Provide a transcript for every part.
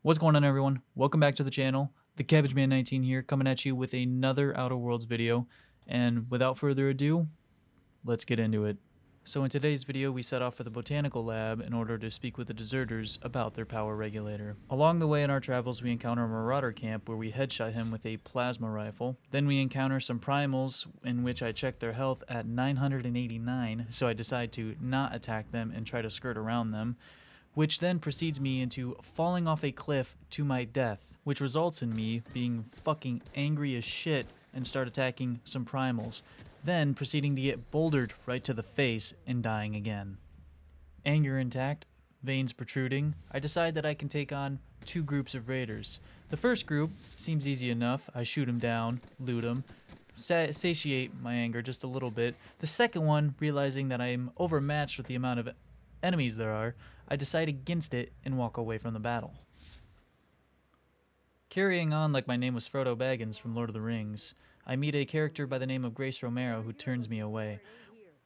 What's going on, everyone? Welcome back to the channel. The Cabbage Man 19 here, coming at you with another Outer Worlds video. And without further ado, let's get into it. So in today's video, we set off for the Botanical Lab in order to speak with the deserters about their power regulator. Along the way in our travels, we encounter a marauder camp where we headshot him with a plasma rifle. Then we encounter some primals in which I check their health at 989, so I decide to not attack them and try to skirt around them, which then precedes me into falling off a cliff to my death, which results in me being fucking angry as shit and start attacking some primals, then proceeding to get bouldered right to the face and dying again. Anger intact, veins protruding, I decide that I can take on two groups of raiders. The first group seems easy enough. I shoot them down, loot them, satiate my anger just a little bit. The second one, realizing that I'm overmatched with the amount of enemies there are, I decide against it and walk away from the battle. Carrying on like my name was Frodo Baggins from Lord of the Rings, I meet a character by the name of Grace Romero who turns me away.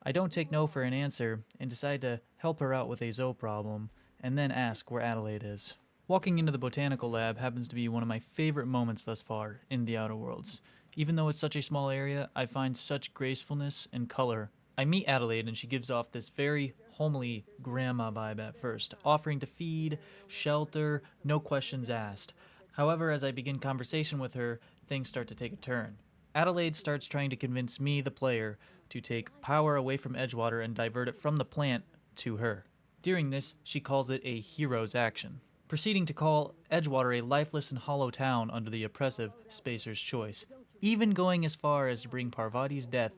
I don't take no for an answer and decide to help her out with a Zoe problem and then ask where Adelaide is. Walking into the Botanical Lab happens to be one of my favorite moments thus far in the Outer Worlds. Even though it's such a small area, I find such gracefulness and color. I meet Adelaide and she gives off this very homely grandma vibe at first, offering to feed, shelter, no questions asked. However, as I begin conversation with her, things start to take a turn. Adelaide starts trying to convince me, the player, to take power away from Edgewater and divert it from the plant to her. During this, she calls it a hero's action, proceeding to call Edgewater a lifeless and hollow town under the oppressive Spacer's Choice, even going as far as to bring Parvati's death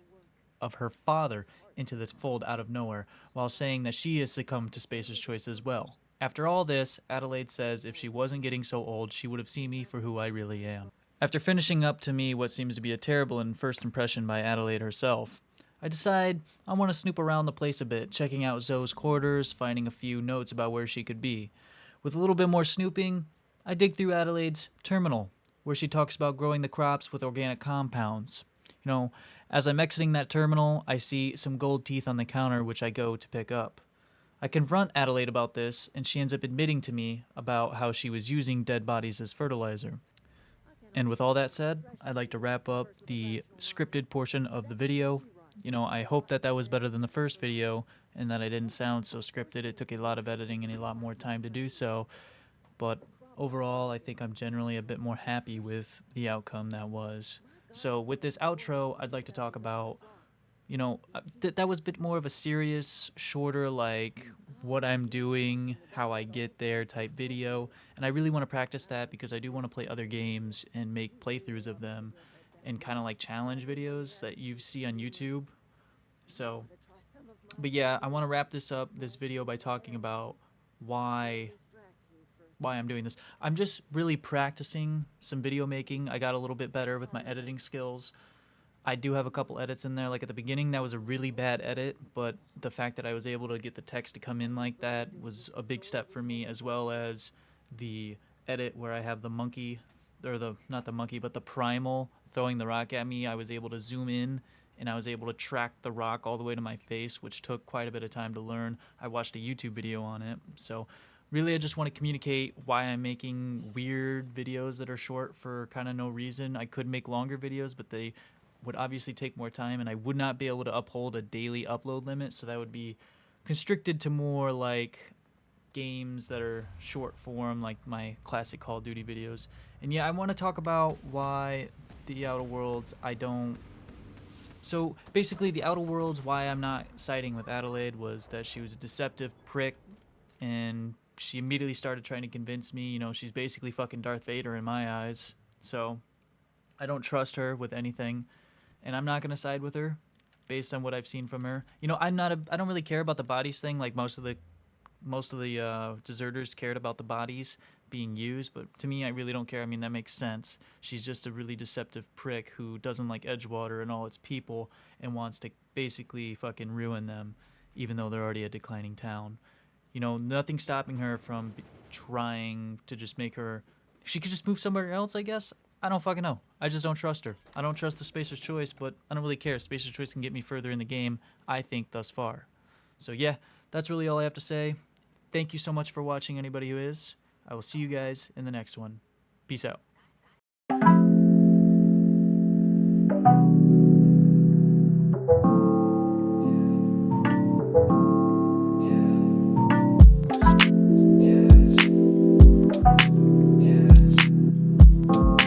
of her father into the fold out of nowhere, while saying that she has succumbed to Spacer's Choice as well. After all this, Adelaide says if she wasn't getting so old, she would have seen me for who I really am. After finishing up to me what seems to be a terrible first impression by Adelaide herself, I decide I want to snoop around the place a bit, checking out Zoe's quarters, finding a few notes about where she could be. With a little bit more snooping, I dig through Adelaide's terminal, where she talks about growing the crops with organic compounds. As I'm exiting that terminal, I see some gold teeth on the counter, which I go to pick up. I confront Adelaide about this, and she ends up admitting to me about how she was using dead bodies as fertilizer. And with all that said, I'd like to wrap up the scripted portion of the video. I hope that was better than the first video, and that I didn't sound so scripted. It took a lot of editing and a lot more time to do so, but overall, I think I'm generally a bit more happy with the outcome that was. So with this outro, I'd like to talk about, that was a bit more of a serious, shorter, like, what I'm doing, how I get there type video. And I really want to practice that because I do want to play other games and make playthroughs of them and kind of like challenge videos that you see on YouTube. So, but yeah, I want to wrap this video by talking about why I'm doing this. I'm just really practicing some video making. I got a little bit better with my editing skills. I do have a couple edits in there. Like at the beginning, that was a really bad edit, but the fact that I was able to get the text to come in like that was a big step for me, as well as the edit where I have the monkey, or not the monkey, but the primal throwing the rock at me. I was able to zoom in and I was able to track the rock all the way to my face, which took quite a bit of time to learn. I watched a YouTube video on it. So really, I just want to communicate why I'm making weird videos that are short for kind of no reason. I could make longer videos, but they would obviously take more time, and I would not be able to uphold a daily upload limit, so that would be constricted to more like games that are short form, like my classic Call of Duty videos. And yeah, I want to talk about why the Outer Worlds So basically, the Outer Worlds, why I'm not siding with Adelaide was that she was a deceptive prick, and she immediately started trying to convince me, she's basically fucking Darth Vader in my eyes. So I don't trust her with anything, and I'm not going to side with her based on what I've seen from her. I don't really care about the bodies thing like most of the deserters cared about the bodies being used, but to me, I really don't care. I mean, that makes sense. She's just a really deceptive prick who doesn't like Edgewater and all its people and wants to basically fucking ruin them, even though they're already a declining town. Nothing stopping her from trying to just make her... She could just move somewhere else, I guess. I don't fucking know. I just don't trust her. I don't trust the Spacer's Choice, but I don't really care. Spacer's Choice can get me further in the game, I think, thus far. So yeah, that's really all I have to say. Thank you so much for watching, anybody who is. I will see you guys in the next one. Peace out.